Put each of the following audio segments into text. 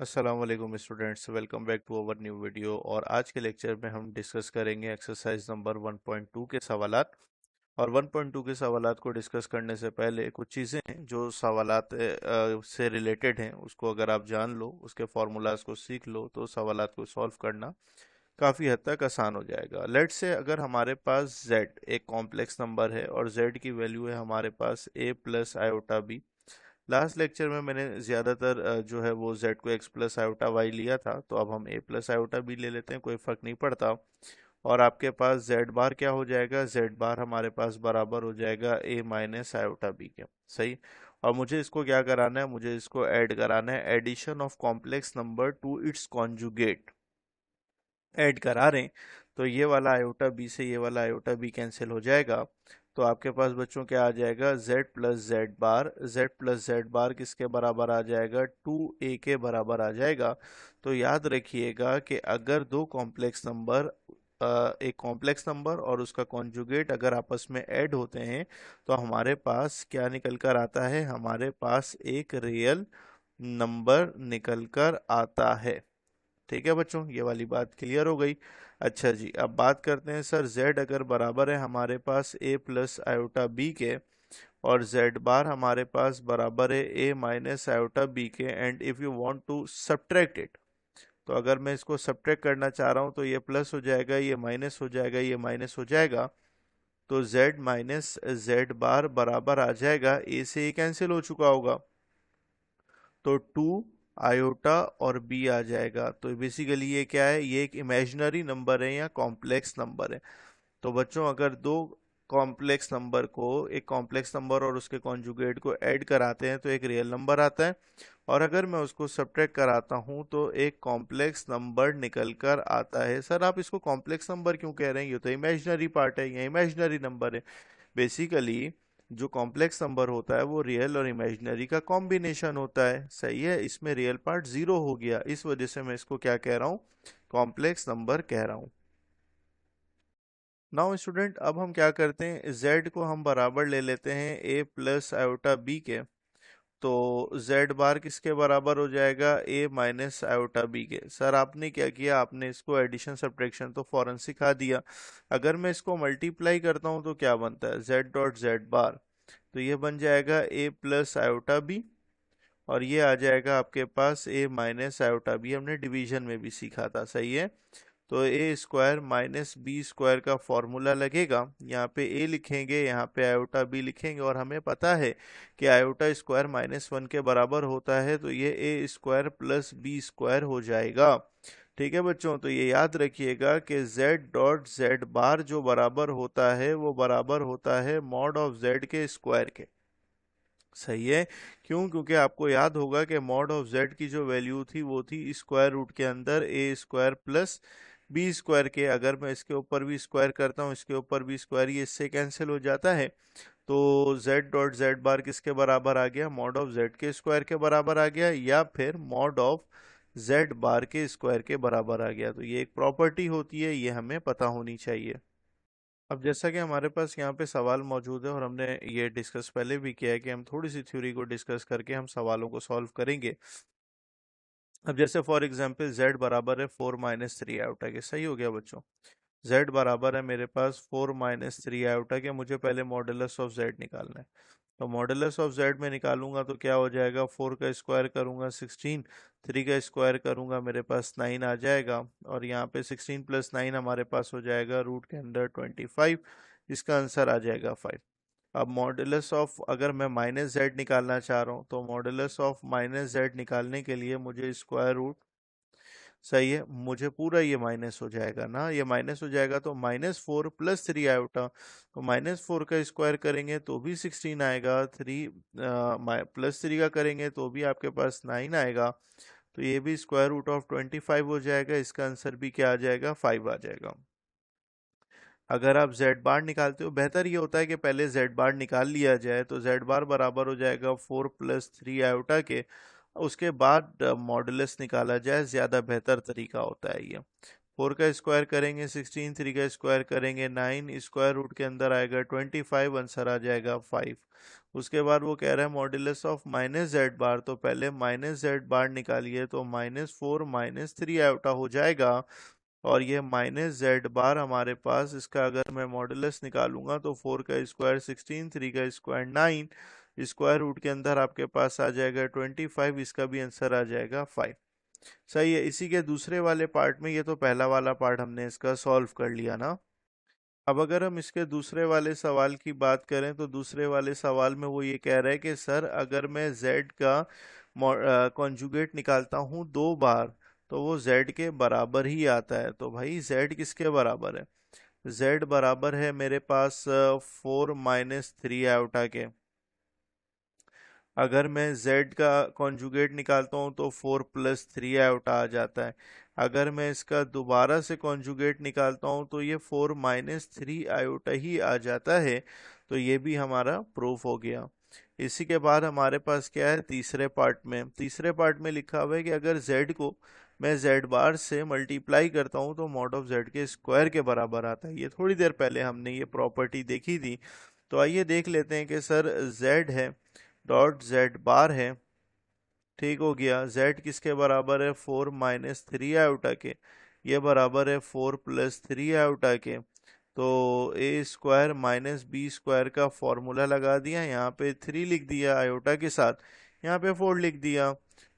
अस्सलाम वालेकुम students, welcome back to our new video. और आज के लेक्चर में हम डिस्कस करेंगे एक्सरसाइज नंबर 1.2 के सवालात। और 1.2 के सवालात को डिस्कस करने से पहले कुछ चीज़ें हैं जो सवालात से रिलेटेड हैं, उसको अगर आप जान लो, उसके फार्मूलाज को सीख लो, तो सवालात को सॉल्व करना काफ़ी हद तक आसान हो जाएगा। लेट्स से अगर हमारे पास z एक कॉम्प्लेक्स नंबर है और z की वैल्यू है हमारे पास a plus iota b. Last lecture में मैंने ज़्यादातर जो है वो z को x प्लस आयोटा वाई लिया था, तो अब हम a प्लस आयोटा बी ले लेते हैं, कोई फ़र्क नहीं पड़ता। और आपके पास z बार क्या हो जाएगा, z बार हमारे पास बराबर हो जाएगा a माइनस आयोटा बी के। सही। और मुझे इसको क्या कराना है, मुझे इसको ऐड कराना है, addition of complex number to its conjugate. Add करा रहे हैं तो ये वाला आयोटा बी से ये वाला आयोटा बी कैंसिल हो जाएगा। तो आपके पास बच्चों क्या आ जाएगा, z प्लस जेड बार। z प्लस जेड बार किसके बराबर आ जाएगा, 2a के बराबर आ जाएगा। तो याद रखिएगा कि अगर दो कॉम्प्लेक्स नंबर, एक कॉम्प्लेक्स नंबर और उसका कॉन्जुगेट अगर आपस में ऐड होते हैं तो हमारे पास क्या निकल कर आता है, हमारे पास एक रियल नंबर निकल कर आता है। ठीक है बच्चों, ये वाली बात क्लियर हो गई। अच्छा जी, अब बात करते हैं सर, z अगर बराबर है हमारे पास a प्लस आयोटा बी के, और z बार हमारे पास बराबर है a माइनस आयोटा बी के, and if you want to subtract it, तो अगर मैं इसको सब्ट्रैक्ट करना चाह रहा हूँ तो ये प्लस हो जाएगा, ये माइनस हो जाएगा, ये माइनस हो जाएगा। तो z माइनस जेड बार बराबर आ जाएगा, a से ये कैंसिल हो चुका होगा, तो 2 आयोटा और b आ जाएगा। तो बेसिकली ये क्या है, ये एक इमेजिनरी नंबर है या कॉम्प्लेक्स नंबर है। तो बच्चों अगर दो कॉम्प्लेक्स नंबर को, एक कॉम्प्लेक्स नंबर और उसके कॉन्जुगेट को ऐड कराते हैं तो एक रियल नंबर आता है, और अगर मैं उसको सब्ट्रैक्ट कराता हूं तो एक कॉम्प्लेक्स नंबर निकल कर आता है। सर आप इसको कॉम्प्लेक्स नंबर क्यों कह रहे हैं, ये तो इमेजिनरी पार्ट है, ये इमेजिनरी नंबर है। बेसिकली जो कॉम्प्लेक्स नंबर होता है वो रियल और इमेजिनरी का कॉम्बिनेशन होता है। सही है, इसमें रियल पार्ट जीरो हो गया, इस वजह से मैं इसको क्या कह रहा हूँ, कॉम्प्लेक्स नंबर कह रहा हूँ। नाउ स्टूडेंट, अब हम क्या करते हैं, z को हम बराबर ले लेते हैं a प्लस आयोटा बी के। तो z बार किसके बराबर हो जाएगा, a माइनस आयोटा बी के। सर आपने क्या किया, आपने इसको एडिशन सब्ट्रैक्शन तो फौरन सिखा दिया। अगर मैं इसको मल्टीप्लाई करता हूँ तो क्या बनता है, z डॉट जेड बार, तो ये बन जाएगा a प्लस आयोटा बी, और ये आ जाएगा आपके पास a माइनस आयोटा बी, हमने डिवीजन में भी सीखा था। सही है। तो ए स्क्वायर माइनस बी स्क्वायर का फॉर्मूला लगेगा, यहाँ पे ए लिखेंगे, यहाँ पे आयोटा बी लिखेंगे, और हमें पता है कि आयोटा स्क्वायर -1 के बराबर होता है, तो ये ए स्क्वायर प्लस बी स्क्वायर हो जाएगा। ठीक है बच्चों, तो ये याद रखिएगा कि z डॉट जेड बार जो बराबर होता है वो बराबर होता है मॉड ऑफ z के स्क्वायर के। सही है। क्यों, क्योंकि आपको याद होगा कि मॉड ऑफ z की जो वैल्यू थी वो थी स्क्वायर रूट के अंदर ए स्क्वायर प्लस बी स्क्वायर के। अगर मैं इसके ऊपर भी स्क्वायर करता हूँ, इसके ऊपर भी स्क्वायर, ये इससे कैंसिल हो जाता है। तो z डॉट जेड बार किसके बराबर आ गया, मॉड ऑफ z के स्क्वायर के बराबर आ गया, या फिर मॉड ऑफ z बार के स्क्वायर के बराबर आ गया। तो ये एक प्रॉपर्टी होती है, ये हमें पता होनी चाहिए। अब जैसा कि हमारे पास यहाँ पे सवाल मौजूद है और हमने ये डिस्कस पहले भी किया है कि हम थोड़ी सी थ्योरी को डिस्कस करके हम सवालों को सॉल्व करेंगे। अब जैसे फॉर एग्जांपल z बराबर है 4 - 3 आयोटा के। सही हो गया बच्चों, z बराबर है मेरे पास 4 - 3 आयोटा के। मुझे पहले मॉडुलस ऑफ z निकालना है, तो मॉडुलस ऑफ z में निकालूंगा तो क्या हो जाएगा, 4 का स्क्वायर करूंगा 16, 3 का स्क्वायर करूंगा मेरे पास 9 आ जाएगा, और यहाँ पे 16 प्लस 9 हमारे पास हो जाएगा रूट के अंदर 25। इसका आंसर आ जाएगा 5। अब मॉडुलस ऑफ, अगर मैं माइनस जेड निकालना चाह रहा हूँ तो मॉडुलस ऑफ माइनस जेड निकालने के लिए मुझे स्क्वायर रूट, सही है, मुझे पूरा ये माइनस हो जाएगा ना, ये माइनस हो जाएगा, तो -4 प्लस 3 आयोटा, तो -4 का स्क्वायर करेंगे तो भी 16 आएगा, 3 प्लस 3 का करेंगे तो भी आपके पास 9 आएगा, तो ये भी स्क्वायर रूट ऑफ 25 हो जाएगा। इसका आंसर भी क्या आ जाएगा, 5 आ जाएगा। अगर आप जेड बार निकालते हो, बेहतर ये होता है कि पहले जेड बार निकाल लिया जाए, तो जेड बार बराबर हो जाएगा 4 प्लस 3 आयोटा के, उसके बाद मॉडुलस निकाला जाए, ज़्यादा बेहतर तरीका होता है ये। 4 का स्क्वायर करेंगे 16, 3 का स्क्वायर करेंगे 9, स्क्वायर रूट के अंदर आएगा 25, आंसर आ जाएगा 5। उसके बाद वो कह रहा है मॉड्यूलस ऑफ माइनस जेड बार, तो पहले माइनस जेड बार निकालिए, तो -4 -3 आयोटा हो जाएगा। और ये माइनस जेड बार हमारे पास, इसका अगर मैं मॉडुलस निकालूंगा तो 4 का स्क्वायर 16, 3 का स्क्वायर 9, स्क्वायर रूट के अंदर आपके पास आ जाएगा 25, इसका भी आंसर आ जाएगा 5। सही है। इसी के दूसरे वाले पार्ट में, ये तो पहला वाला पार्ट हमने इसका सॉल्व कर लिया ना। अब अगर हम इसके दूसरे वाले सवाल की बात करें तो दूसरे वाले सवाल में वो ये कह रहा है कि सर अगर मैं z का कॉन्जुगेट निकालता हूँ 2 बार तो वो z के बराबर ही आता है। तो भाई z किसके बराबर है? z बराबर है मेरे पास 4 -3 आयोटा के। अगर मैं z का कॉन्जुगेट निकालता हूँ तो 4 + 3 आयोटा आ जाता है। अगर मैं इसका दोबारा से कॉन्जुगेट निकालता हूँ तो ये 4 -3 आयोटा ही आ जाता है। तो ये भी हमारा प्रूफ हो गया। इसी के बाद हमारे पास क्या है तीसरे पार्ट में? तीसरे पार्ट में लिखा हुआ है कि अगर z को मैं z बार से मल्टीप्लाई करता हूँ तो मॉड ऑफ z के स्क्वायर के बराबर आता है। ये थोड़ी देर पहले हमने ये प्रॉपर्टी देखी थी। तो आइए देख लेते हैं कि सर z है डॉट जेड बार है, ठीक हो गया। z किसके बराबर है? 4 -3 आयोटा के। ये बराबर है 4 + 3 आयोटा के। तो ए स्क्वायर -b स्क्वायर का फॉर्मूला लगा दिया, यहाँ पे 3 लिख दिया आयोटा के साथ, यहाँ पे 4 लिख दिया।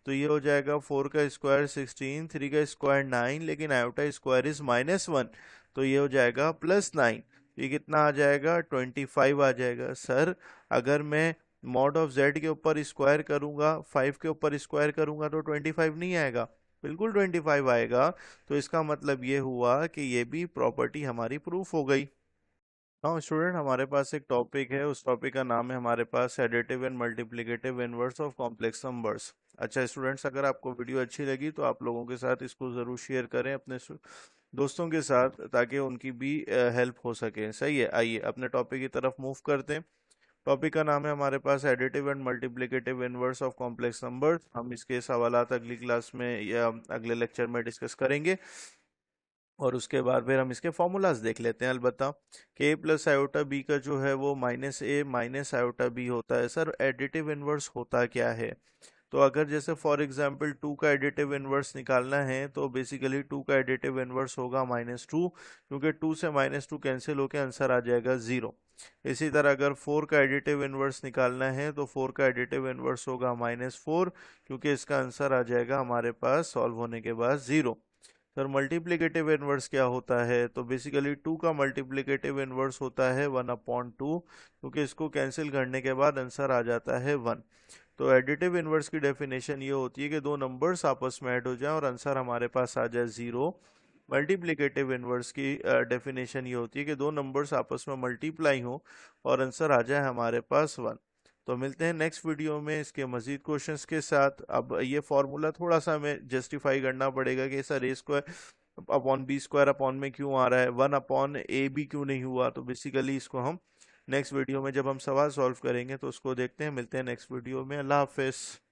तो ये हो जाएगा 4 का स्क्वायर 16, 3 का स्क्वायर 9, लेकिन आयोटा स्क्वायर इज -1, तो ये हो जाएगा +9। ये कितना आ जाएगा? 25 आ जाएगा। सर अगर मैं मॉड ऑफ z के ऊपर स्क्वायर करूंगा, 5 के ऊपर स्क्वायर करूंगा तो 25 नहीं आएगा? बिल्कुल 25 आएगा। तो इसका मतलब ये हुआ कि ये भी प्रॉपर्टी हमारी प्रूफ हो गई। नाउ स्टूडेंट, हमारे पास एक टॉपिक है, उस टॉपिक का नाम है हमारे पास additive and multiplicative inverse of complex numbers. अच्छा स्टूडेंट्स, अगर आपको वीडियो अच्छी लगी तो आप लोगों के साथ इसको ज़रूर शेयर करें अपने दोस्तों के साथ, ताकि उनकी भी हेल्प हो सके। सही है। आइए अपने टॉपिक की तरफ मूव करते हैं। टॉपिक का नाम है हमारे पास additive and multiplicative inverse of complex numbers. हम इसके सवालात अगली क्लास में या अगले लेक्चर में डिस्कस करेंगे, और उसके बाद फिर हम इसके फॉर्मूलाज देख लेते हैं। अलबत्ता कि a + आयोटा b का जो है वो -a - आयोटा b होता है। सर एडिटिव इनवर्स होता क्या है? तो अगर जैसे फॉर एग्जांपल 2 का एडिटिव इनवर्स निकालना है तो बेसिकली 2 का एडिटिव इनवर्स होगा -2, क्योंकि 2 से -2 कैंसिल होकर आंसर आ जाएगा 0। इसी तरह अगर 4 का एडिटिव इनवर्स निकालना है तो 4 का एडिटिव इनवर्स होगा -4, क्योंकि इसका आंसर आ जाएगा हमारे पास सॉल्व होने के बाद 0। सर मल्टीप्लिकेटिव इनवर्स क्या होता है? तो बेसिकली 2 का मल्टीप्लिकेटिव इनवर्स होता है 1/2, क्योंकि इसको कैंसिल करने के बाद आंसर आ जाता है 1। तो एडिटिव इनवर्स की डेफिनेशन ये होती है कि दो नंबर्स आपस में ऐड हो जाएं और आंसर हमारे पास आ जाए 0। मल्टीप्लिकेटिव इनवर्स की डेफिनेशन ये होती है कि दो नंबर्स आपस में मल्टीप्लाई हो और आंसर आ जाए हमारे पास 1। तो मिलते हैं नेक्स्ट वीडियो में इसके मजीद क्वेश्चंस के साथ। अब ये फॉर्मूला थोड़ा सा हमें जस्टिफाई करना पड़ेगा कि सर a² / b² में क्यों आ रहा है, 1/ab क्यों नहीं हुआ। तो बेसिकली इसको हम नेक्स्ट वीडियो में जब हम सवाल सॉल्व करेंगे तो उसको देखते हैं। मिलते हैं नेक्स्ट वीडियो में। अल्लाह हाफिज़।